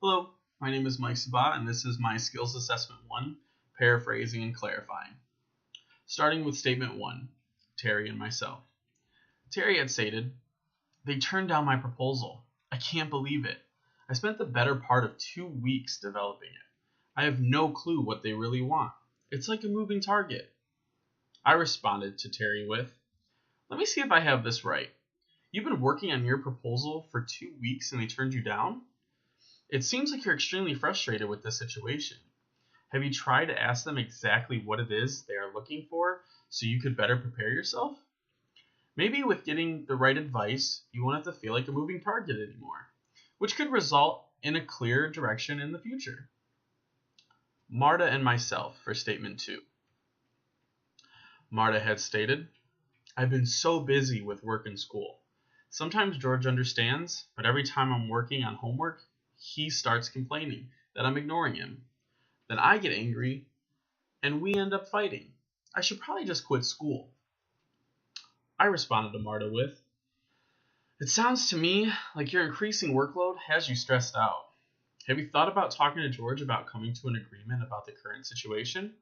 Hello, my name is Mike Sabat, and this is my Skills Assessment 1, Paraphrasing and Clarifying. Starting with Statement 1, Terry and myself. Terry had stated, "They turned down my proposal. I can't believe it. I spent the better part of 2 weeks developing it. I have no clue what they really want. It's like a moving target." I responded to Terry with, "Let me see if I have this right. You've been working on your proposal for 2 weeks and they turned you down? It seems like you're extremely frustrated with this situation. Have you tried to ask them exactly what it is they are looking for so you could better prepare yourself? Maybe with getting the right advice, you won't have to feel like a moving target anymore, which could result in a clear direction in the future." Marta and myself for Statement 2. Marta had stated, "I've been so busy with work and school. Sometimes George understands, but every time I'm working on homework, he starts complaining that I'm ignoring him. Then I get angry, and we end up fighting. I should probably just quit school." I responded to Marta with, "It sounds to me like your increasing workload has you stressed out. Have you thought about talking to George about coming to an agreement about the current situation?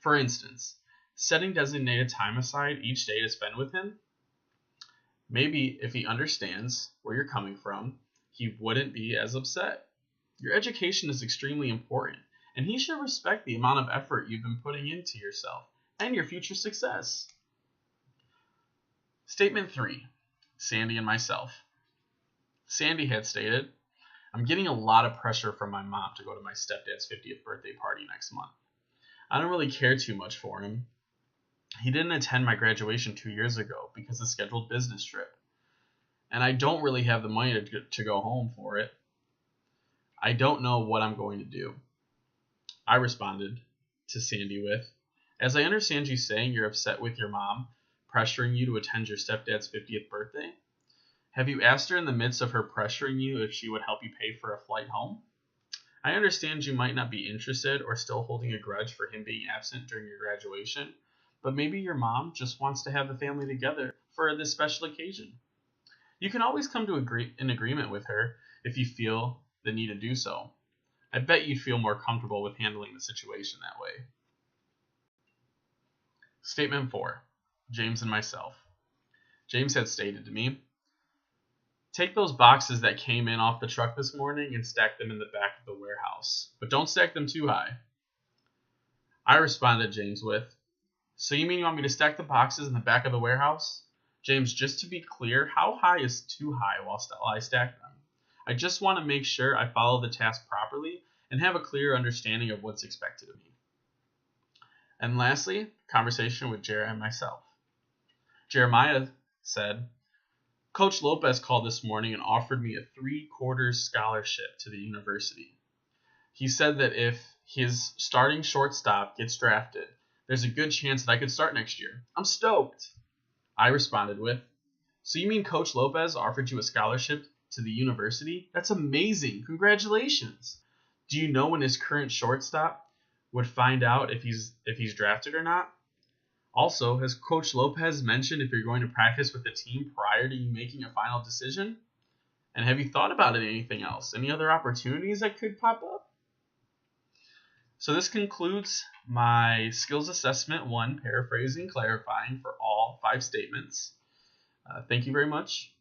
For instance, setting designated time aside each day to spend with him? Maybe if he understands where you're coming from, he wouldn't be as upset. Your education is extremely important, and he should respect the amount of effort you've been putting into yourself and your future success." Statement 3. Sandy and myself. Sandy had stated, "I'm getting a lot of pressure from my mom to go to my stepdad's 50th birthday party next month. I don't really care too much for him. He didn't attend my graduation 2 years ago because of a scheduled business trip, and I don't really have the money to go home for it. I don't know what I'm going to do." I responded to Sandy with, "As I understand you saying you're upset with your mom pressuring you to attend your stepdad's 50th birthday. Have you asked her in the midst of her pressuring you if she would help you pay for a flight home? I understand you might not be interested or still holding a grudge for him being absent during your graduation, but maybe your mom just wants to have the family together for this special occasion. You can always come to an agreement with her if you feel the need to do so. I bet you'd feel more comfortable with handling the situation that way." Statement 4. James and myself. James had stated to me, "Take those boxes that came in off the truck this morning and stack them in the back of the warehouse, but don't stack them too high." I responded to James with, "So you mean you want me to stack the boxes in the back of the warehouse? James, just to be clear, how high is too high while I stack them? I just want to make sure I follow the task properly and have a clear understanding of what's expected of me." And lastly, conversation with Jeremiah and myself. Jeremiah said, "Coach Lopez called this morning and offered me a 3/4 scholarship to the university. He said that if his starting shortstop gets drafted, there's a good chance that I could start next year. I'm stoked." I responded with, "So you mean Coach Lopez offered you a scholarship to the university? That's amazing. Congratulations. Do you know when his current shortstop would find out if he's drafted or not? Also, has Coach Lopez mentioned if you're going to practice with the team prior to you making a final decision? And have you thought about anything else? Any other opportunities that could pop up?" So this concludes my Skills Assessment 1, Paraphrasing, Clarifying for all 5 statements. Thank you very much.